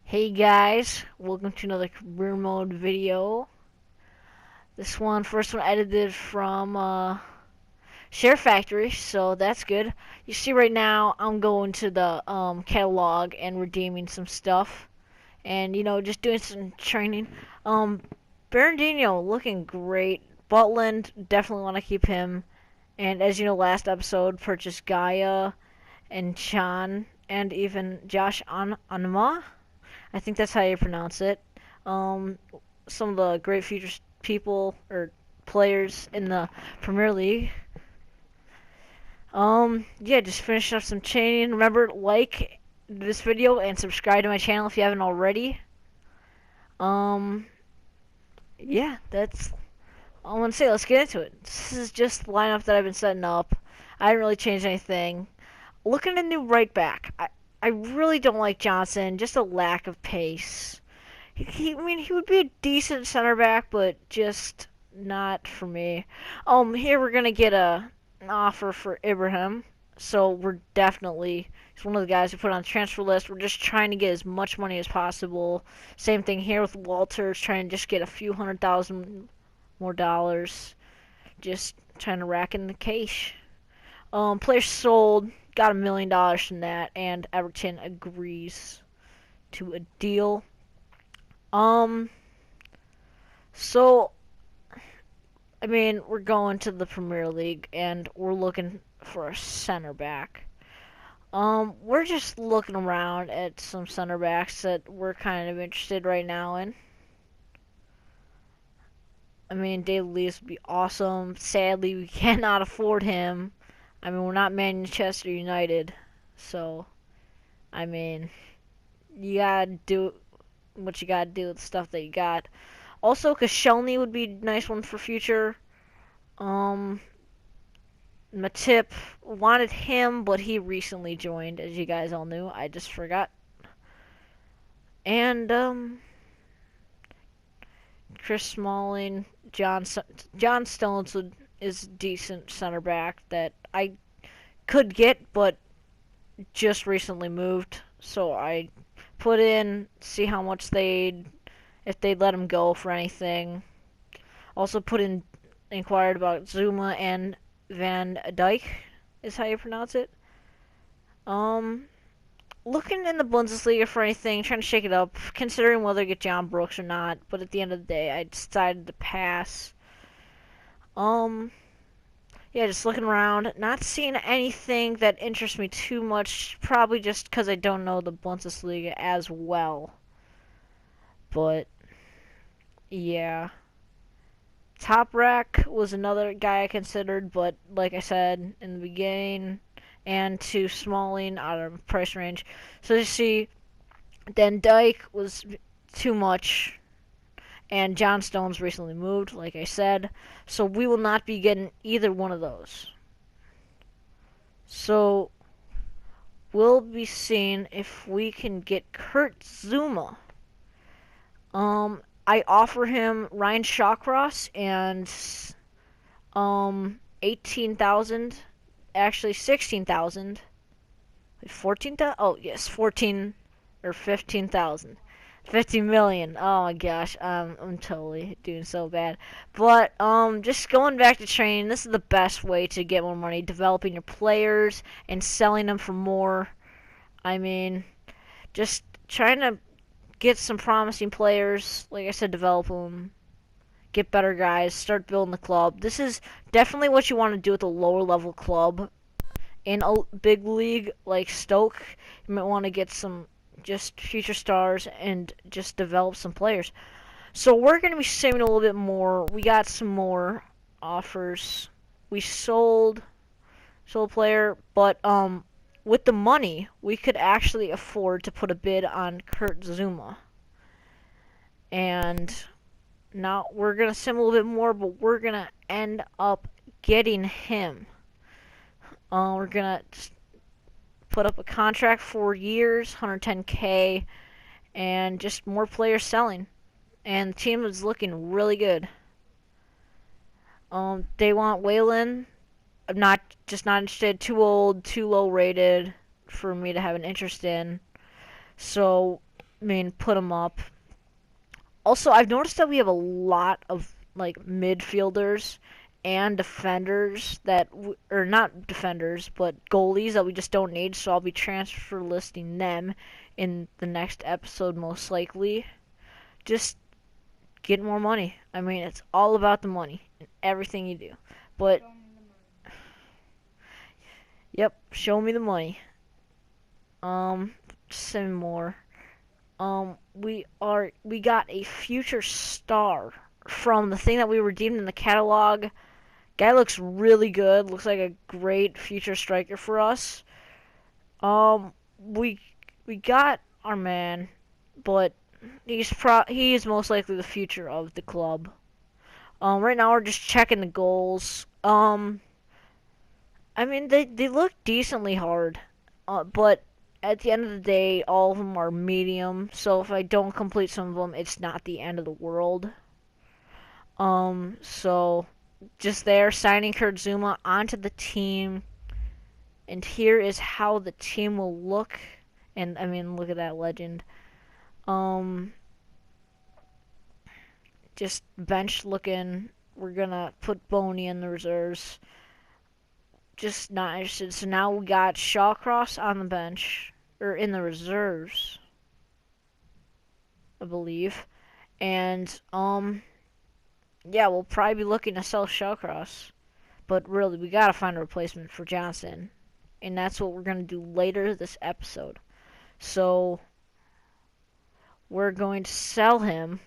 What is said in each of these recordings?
Hey guys, welcome to another career mode video. First one edited from SHAREfactory, so that's good. You see right now I'm going to the catalog and redeeming some stuff. And just doing some training. Um Berardino looking great. Butland, definitely want to keep him. And as you know, last episode purchased Gaia and Chan and even Josh Anma. I think that's how you pronounce it. Um, some of the great future people or players in the Premier League. Yeah, just finishing up some chaining. Remember, like this video and subscribe to my channel if you haven't already. Um, yeah, that's all I'm gonna say. Let's get into it. This is just the lineup that I've been setting up. I didn't really change anything. Looking at a new right back. I really don't like Johnson. Just a lack of pace. I mean, he would be a decent center back, but just not for me. Here we're gonna get an offer for Ibrahim, so he's one of the guys we put on the transfer list. We're just trying to get as much money as possible. Same thing here with Walters, trying to just get a few $100,000 more dollars. Just trying to rack in the cash. Player sold, got $1 million from that, and Everton agrees to a deal. Um, so, I mean, we're going to the Premier League and we're looking for a center back. We're just looking around at some center backs that we're kind of interested right now in. I mean, David Luiz would be awesome. Sadly, we cannot afford him. I mean, we're not Manchester United, so, I mean, you gotta do what you gotta do with the stuff that you got. Also, Koscielny would be a nice one for future. Matip wanted him, but he recently joined, as you guys all knew. I just forgot. And Chris Smalling, John Stones is a decent center back that I could get, but just recently moved. So I put in, see how much if they'd let him go for anything. Also inquired about Zuma and Van Dyke is how you pronounce it. Um, Looking in the Bundesliga for anything, trying to shake it up, considering whether to get John Brooks or not. But at the end of the day, I decided to pass. Um, yeah, just looking around, not seeing anything that interests me too much. Probably just because I don't know the Bundesliga as well. But yeah. Top Rack was another guy I considered, but like I said in the beginning, and to Smalling out of price range. So you see, then Dyke was too much, and John Stones recently moved, like I said. So we will not be getting either one of those. So we'll be seeing if we can get Kurt Zuma. I offer him Ryan Shawcross and 18,000, actually 16,000. 14,000? Oh, yes, 14 or 15,000. 50 million. Oh my gosh, I'm totally doing so bad. But just going back to training, this is the best way to get more money, developing your players and selling them for more. I mean, just trying to get some promising players, like I said, develop them, get better guys, start building the club. This is definitely what you want to do with a lower level club. In a big league like Stoke, you might want to get some just future stars and just develop some players. So we're going to be saving a little bit more. We got some more offers. We sold a player, but with the money, we could actually afford to put a bid on Kurt Zuma. And now we're going to sim a little bit more, but we're going to end up getting him. We're going to put up a contract, 4 years, 110K, and just more players selling. And the team is looking really good. They want Waylon. I'm not interested. Too old, too low rated for me to have an interest in. So put him up. Also, I've noticed that we have a lot of like midfielders and defenders that, or not defenders, but goalies that we just don't need. So I'll be transfer listing them in the next episode, most likely. Just get more money. I mean, it's all about the money in everything you do. But yep, show me the money. Some more. We got a future star from the thing that we redeemed in the catalog. Guy looks really good. Looks like a great future striker for us. Um, we got our man, but he is most likely the future of the club. Right now we're just checking the goals. I mean they look decently hard, but at the end of the day, all of them are medium. So if I don't complete some of them, it's not the end of the world. So just there, signing Kurt Zuma onto the team, and here is how the team will look. And I mean, look at that legend. Um, just bench looking. We're gonna put Boney in the reserves. Just not interested. So now we got Shawcross on the bench, or in the reserves, I believe. And yeah, we'll probably be looking to sell Shawcross. But really, we gotta find a replacement for Johnson, and that's what we're gonna do later this episode. So we're going to sell him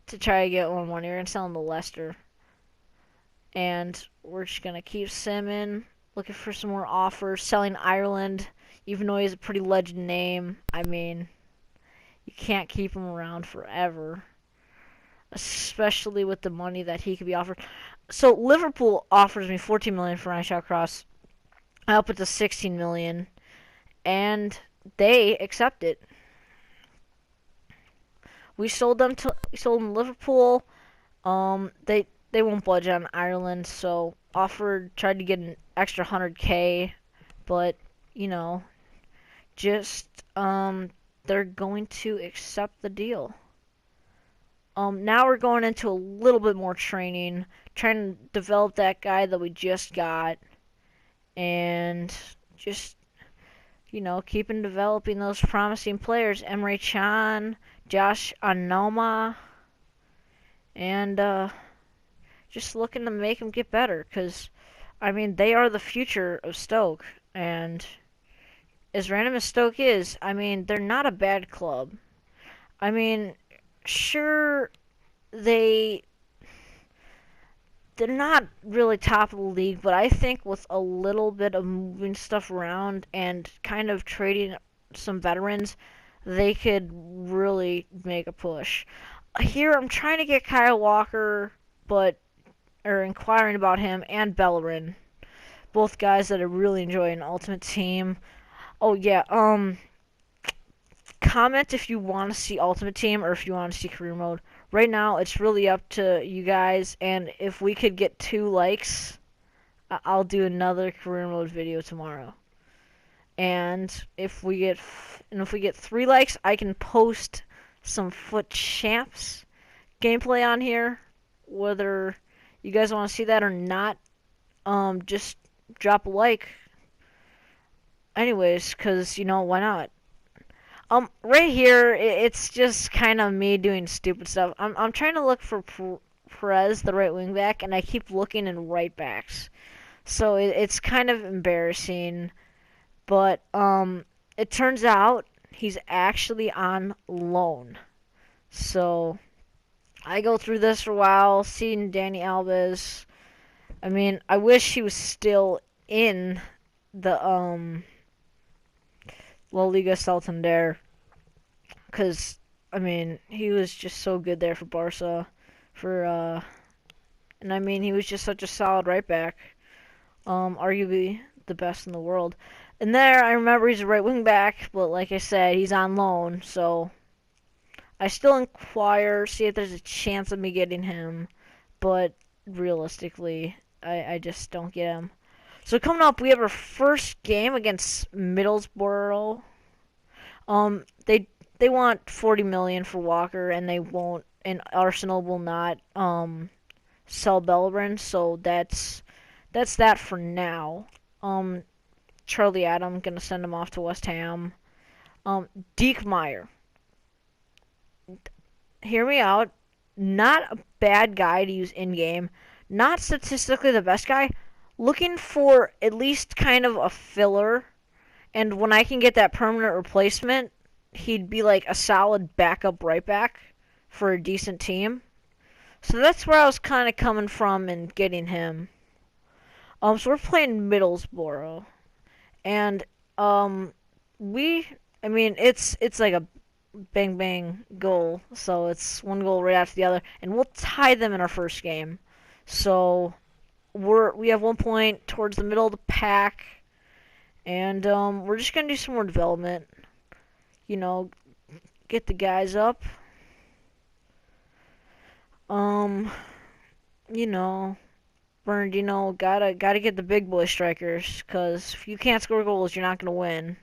to try to get more money. We're gonna sell him to Leicester, and we're just gonna keep Simon. Looking for some more offers. Selling Ireland, even though he has a pretty legend name. I mean, you can't keep him around forever, especially with the money that he could be offered. So Liverpool offers me 14 million for Ryan Shawcross. I up it to 16 million, and they accept it. We sold them to Liverpool. They won't budge on Ireland, so tried to get an extra 100K, but you know, just they're going to accept the deal. Now we're going into a little bit more training, trying to develop that guy that we just got, and just keeping developing those promising players, Emre Can, Josh Anoma, and just looking to make them get better, because I mean, they are the future of Stoke, and as random as Stoke is, I mean, they're not a bad club. I mean, sure, they're not really top of the league, but I think with a little bit of moving stuff around and kind of trading some veterans, they could really make a push. Here, I'm trying to get Kyle Walker, or inquiring about him, and Bellerin. Both guys that I really enjoy in Ultimate Team. Oh yeah, comment if you want to see Ultimate Team or if you want to see Career Mode. Right now, it's really up to you guys, and if we could get 2 likes, I'll do another Career Mode video tomorrow. And if we get 3 likes, I can post some Foot Champs gameplay on here. Whether you guys want to see that or not, just drop a like. Anyways, because, why not? Right here, it's just kind of me doing stupid stuff. I'm trying to look for Perez, the right wing back, and I keep looking in right backs. So it's kind of embarrassing. But, it turns out he's actually on loan. So, I go through this for a while, seeing Danny Alves. I mean, I wish he was still in the, La Liga Santander, because I mean, he was just so good there for Barca, and I mean, he was just such a solid right back, arguably the best in the world. And there, I remember he's a right wing back, but like I said, he's on loan, so I still inquire, see if there's a chance of me getting him, but realistically, I just don't get him. So coming up, we have our first game against Middlesbrough. They they want 40 million for Walker, and they won't, and Arsenal will not sell Bellerin, so that's that for now. Um, Charlie Adam gonna send him off to West Ham. Deke Meyer, hear me out. Not a bad guy to use in game. Not statistically the best guy. Looking for at least kind of a filler, and when I can get that permanent replacement, he'd be like a solid backup right back for a decent team. So that's where I was kind of coming from in getting him. So we're playing Middlesbrough, and um, I mean, it's like a bang bang goal, so it's one goal right after the other, and we'll tie them in our first game. So we have 1 point towards the middle of the pack, and we're just gonna do some more development. You know, get the guys up. Um, you know, Bernardino gotta get the big boy strikers, cause if you can't score goals, you're not gonna win.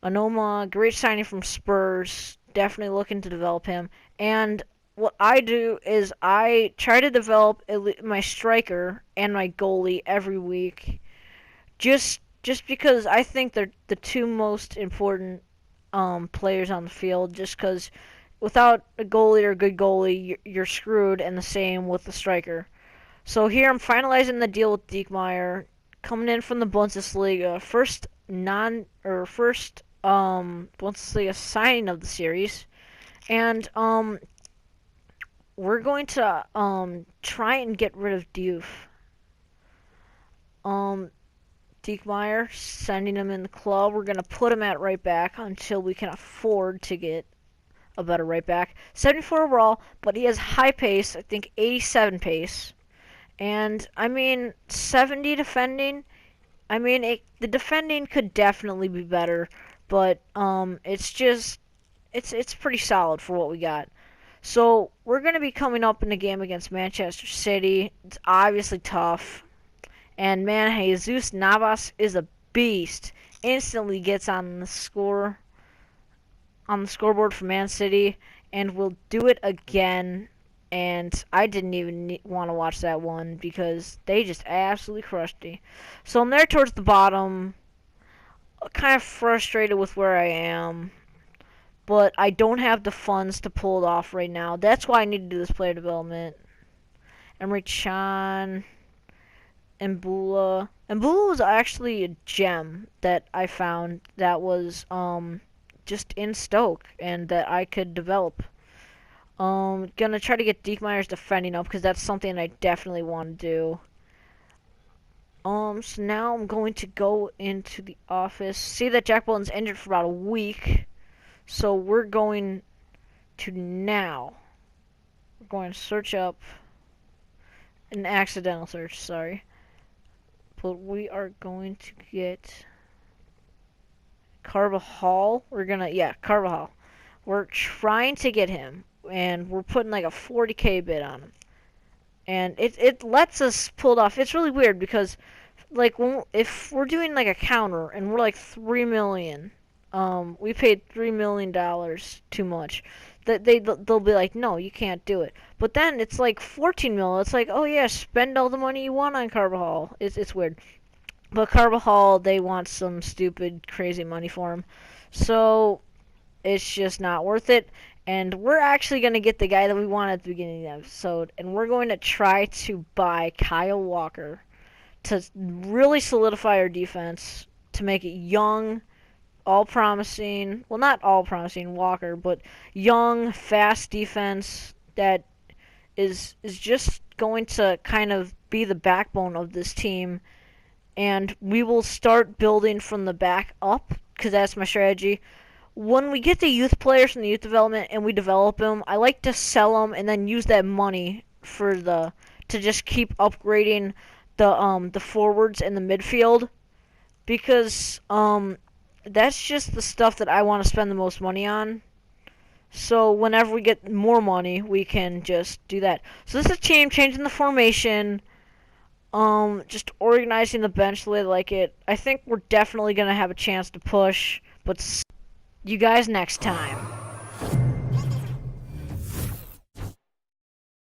Anoma, great signing from Spurs. Definitely looking to develop him. And what I do is I try to develop my striker and my goalie every week. Just because I think they're the two most important players on the field. Just because without a goalie or a good goalie, you're screwed, and the same with the striker. So here I'm finalizing the deal with Diekmeyer, coming in from the Bundesliga, first Bundesliga signing of the series, and we're going to try and get rid of Diouf. Diekmeyer, sending him in the club. We're gonna put him at right back until we can afford to get a better right back. 74 overall, but he has high pace. I think 87 pace. And, I mean, 70 defending. I mean, the defending could definitely be better, but it's pretty solid for what we got. So we're going to be coming up in the game against Manchester City. It's obviously tough. And, man, Jesus Navas is a beast. Instantly gets on the scoreboard for Man City, and we'll do it again. And I didn't even want to watch that one because they just absolutely crushed me. So I'm there towards the bottom, kind of frustrated with where I am, but I don't have the funds to pull it off right now. That's why I need to do this player development. Emre Can, Mbula. Mbula was actually a gem that I found that was just in Stoke and that I could develop. Gonna try to get Diekmeyer's defending up because that's something I definitely want to do. So now I'm going to go into the office. See that Jack Bolton's injured for about a week. So we're going to we're going to search up an accidental search, sorry. But we are going to get Carvajal. Carvajal. We're trying to get him. And we're putting like a 40k bid on him, and it lets us pull it off. It's really weird because, like, if we're doing like a counter and we're like 3 million, we paid $3 million too much. That they'll be like, no, you can't do it. But then it's like 14 mil. It's like, oh yeah, spend all the money you want on Carvajal. It's weird, but Carvajal, they want some stupid crazy money for him, so it's just not worth it. And we're actually going to get the guy that we wanted at the beginning of the episode. And we're going to try to buy Kyle Walker to really solidify our defense, to make it young, all-promising. Well, not all-promising Walker, but young, fast defense that is just going to kind of be the backbone of this team. And we will start building from the back up, because that's my strategy. When we get the youth players from the youth development and we develop them, I like to sell them and then use that money to just keep upgrading the forwards and the midfield, because that's just the stuff that I want to spend the most money on. So whenever we get more money, we can just do that. So this is a team changing the formation, just organizing the bench the way they like it. I think we're definitely gonna have a chance to push, but you guys next time.